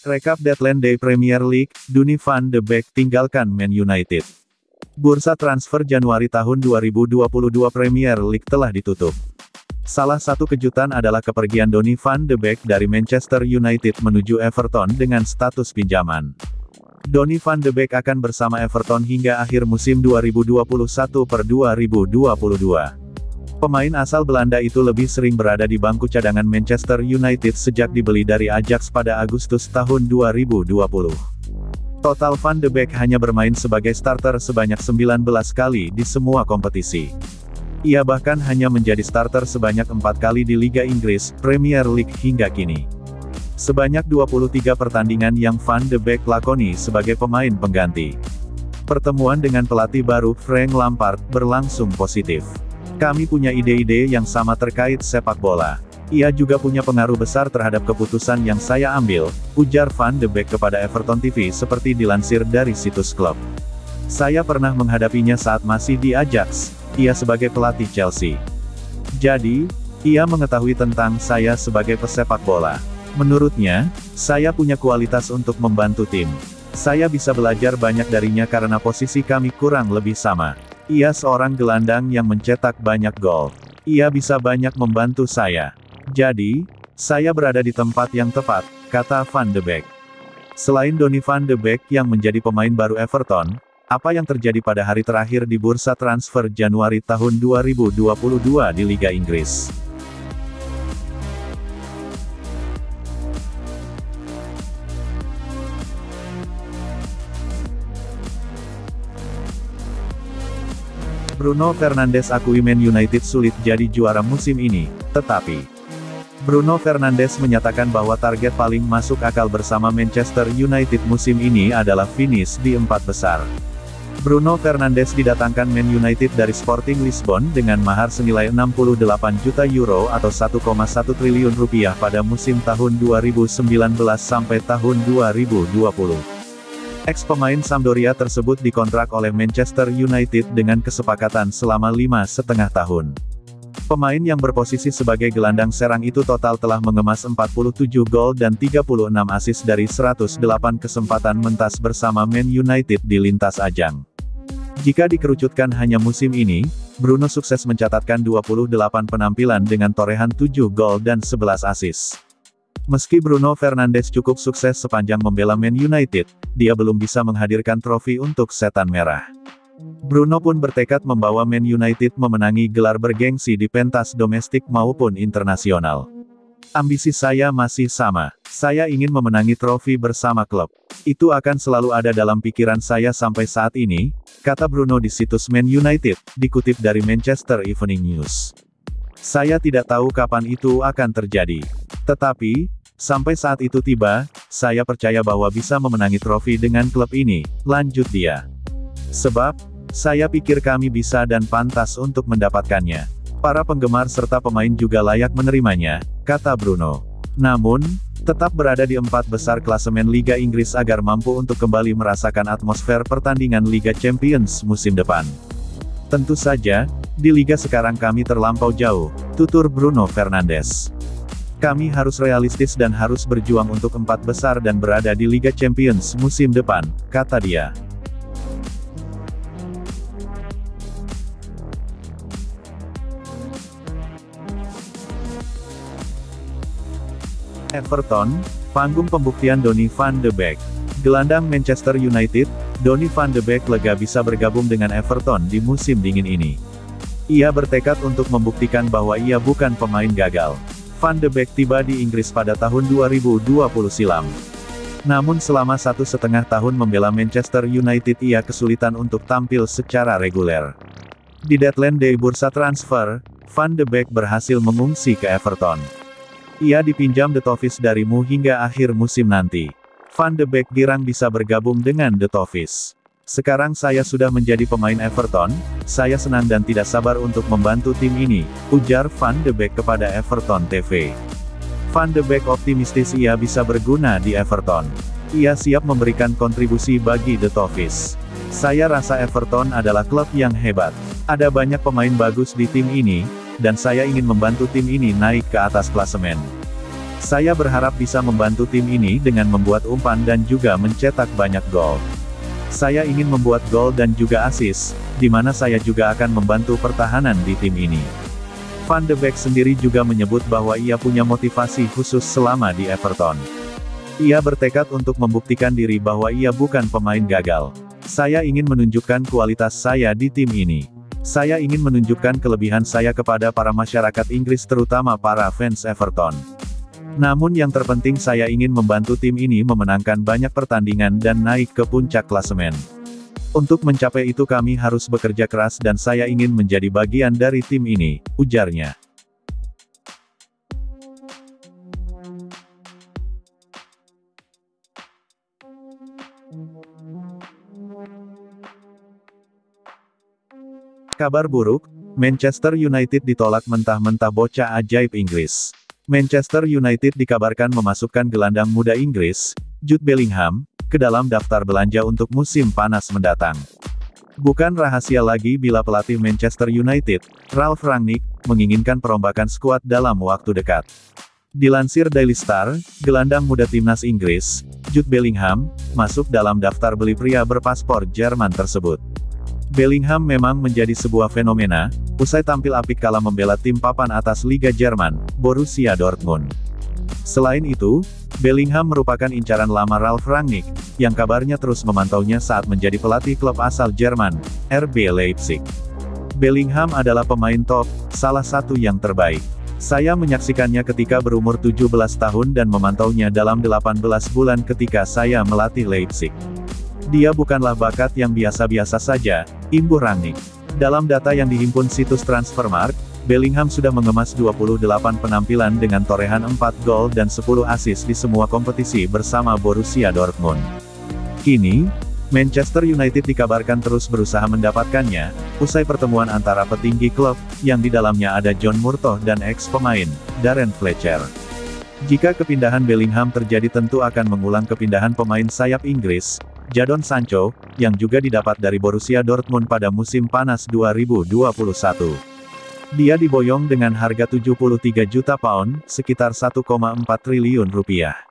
Rekap Deadline Day Premier League, Donny van de Beek tinggalkan Man United. Bursa transfer Januari tahun 2022 Premier League telah ditutup. Salah satu kejutan adalah kepergian Donny van de Beek dari Manchester United menuju Everton dengan status pinjaman. Donny van de Beek akan bersama Everton hingga akhir musim 2021/2022. Pemain asal Belanda itu lebih sering berada di bangku cadangan Manchester United sejak dibeli dari Ajax pada Agustus tahun 2020. Total Van de Beek hanya bermain sebagai starter sebanyak 19 kali di semua kompetisi. Ia bahkan hanya menjadi starter sebanyak 4 kali di Liga Inggris, Premier League hingga kini. Sebanyak 23 pertandingan yang Van de Beek lakoni sebagai pemain pengganti. Pertemuan dengan pelatih baru, Frank Lampard, berlangsung positif. Kami punya ide-ide yang sama terkait sepak bola. Ia juga punya pengaruh besar terhadap keputusan yang saya ambil, ujar Van de Beek kepada Everton TV seperti dilansir dari situs klub. Saya pernah menghadapinya saat masih di Ajax, ia sebagai pelatih Chelsea. Jadi, ia mengetahui tentang saya sebagai pesepak bola. Menurutnya, saya punya kualitas untuk membantu tim. Saya bisa belajar banyak darinya karena posisi kami kurang lebih sama. Ia seorang gelandang yang mencetak banyak gol. Ia bisa banyak membantu saya. Jadi, saya berada di tempat yang tepat, kata Van de Beek. Selain Donny van de Beek yang menjadi pemain baru Everton, apa yang terjadi pada hari terakhir di bursa transfer Januari tahun 2022 di Liga Inggris? Bruno Fernandes akui Man United sulit jadi juara musim ini, tetapi Bruno Fernandes menyatakan bahwa target paling masuk akal bersama Manchester United musim ini adalah finish di 4 besar. Bruno Fernandes didatangkan Man United dari Sporting Lisbon dengan mahar senilai 68 juta euro atau 1,1 triliun rupiah pada musim tahun 2019 sampai tahun 2020. Ex-pemain Sampdoria tersebut dikontrak oleh Manchester United dengan kesepakatan selama 5,5 tahun. Pemain yang berposisi sebagai gelandang serang itu total telah mengemas 47 gol dan 36 assist dari 108 kesempatan mentas bersama Man United di lintas ajang. Jika dikerucutkan hanya musim ini, Bruno sukses mencatatkan 28 penampilan dengan torehan 7 gol dan 11 assist. Meski Bruno Fernandes cukup sukses sepanjang membela Man United, dia belum bisa menghadirkan trofi untuk Setan Merah. Bruno pun bertekad membawa Man United memenangi gelar bergengsi di pentas domestik maupun internasional. Ambisi saya masih sama, saya ingin memenangi trofi bersama klub. Itu akan selalu ada dalam pikiran saya sampai saat ini, kata Bruno di situs Man United, dikutip dari Manchester Evening News. Saya tidak tahu kapan itu akan terjadi. Tetapi, sampai saat itu tiba, saya percaya bahwa bisa memenangi trofi dengan klub ini, lanjut dia. Sebab, saya pikir kami bisa dan pantas untuk mendapatkannya. Para penggemar serta pemain juga layak menerimanya, kata Bruno. Namun, tetap berada di 4 besar klasemen Liga Inggris agar mampu untuk kembali merasakan atmosfer pertandingan Liga Champions musim depan. Tentu saja, di liga sekarang kami terlampau jauh, tutur Bruno Fernandes. Kami harus realistis dan harus berjuang untuk 4 besar dan berada di Liga Champions musim depan, kata dia. Everton, panggung pembuktian Donny van de Beek. Gelandang Manchester United, Donny van de Beek lega bisa bergabung dengan Everton di musim dingin ini. Ia bertekad untuk membuktikan bahwa ia bukan pemain gagal. Van de Beek tiba di Inggris pada tahun 2020 silam. Namun selama 1,5 tahun membela Manchester United ia kesulitan untuk tampil secara reguler. Di deadline day bursa transfer, Van de Beek berhasil mengungsi ke Everton. Ia dipinjam The Toffees darimu hingga akhir musim nanti. Van de Beek girang bisa bergabung dengan The Toffees. Sekarang saya sudah menjadi pemain Everton, saya senang dan tidak sabar untuk membantu tim ini, ujar Van de Beek kepada Everton TV. Van de Beek optimistis ia bisa berguna di Everton. Ia siap memberikan kontribusi bagi The Toffees. Saya rasa Everton adalah klub yang hebat. Ada banyak pemain bagus di tim ini, dan saya ingin membantu tim ini naik ke atas klasemen. Saya berharap bisa membantu tim ini dengan membuat umpan dan juga mencetak banyak gol. Saya ingin membuat gol dan juga assist, di mana saya juga akan membantu pertahanan di tim ini. Van de Beek sendiri juga menyebut bahwa ia punya motivasi khusus selama di Everton. Ia bertekad untuk membuktikan diri bahwa ia bukan pemain gagal. Saya ingin menunjukkan kualitas saya di tim ini. Saya ingin menunjukkan kelebihan saya kepada para masyarakat Inggris terutama para fans Everton. Namun yang terpenting saya ingin membantu tim ini memenangkan banyak pertandingan dan naik ke puncak klasemen. Untuk mencapai itu kami harus bekerja keras dan saya ingin menjadi bagian dari tim ini, ujarnya. Kabar buruk, Manchester United ditolak mentah-mentah bocah ajaib Inggris. Manchester United dikabarkan memasukkan gelandang muda Inggris, Jude Bellingham, ke dalam daftar belanja untuk musim panas mendatang. Bukan rahasia lagi bila pelatih Manchester United, Ralf Rangnick, menginginkan perombakan skuad dalam waktu dekat. Dilansir Daily Star, gelandang muda timnas Inggris, Jude Bellingham, masuk dalam daftar beli pria berpaspor Jerman tersebut. Bellingham memang menjadi sebuah fenomena, usai tampil apik kala membela tim papan atas Liga Jerman, Borussia Dortmund. Selain itu, Bellingham merupakan incaran lama Ralf Rangnick, yang kabarnya terus memantaunya saat menjadi pelatih klub asal Jerman, RB Leipzig. Bellingham adalah pemain top, salah satu yang terbaik. Saya menyaksikannya ketika berumur 17 tahun dan memantaunya dalam 18 bulan ketika saya melatih Leipzig. Dia bukanlah bakat yang biasa-biasa saja, imbuh Rangnick. Dalam data yang dihimpun situs Transfermarkt, Bellingham sudah mengemas 28 penampilan dengan torehan 4 gol dan 10 assist di semua kompetisi bersama Borussia Dortmund. Kini, Manchester United dikabarkan terus berusaha mendapatkannya, usai pertemuan antara petinggi klub, yang di dalamnya ada John Murtough dan ex-pemain, Darren Fletcher. Jika kepindahan Bellingham terjadi tentu akan mengulang kepindahan pemain sayap Inggris, Jadon Sancho, yang juga didapat dari Borussia Dortmund pada musim panas 2021. Dia diboyong dengan harga 73 juta pound, sekitar 1,4 triliun rupiah.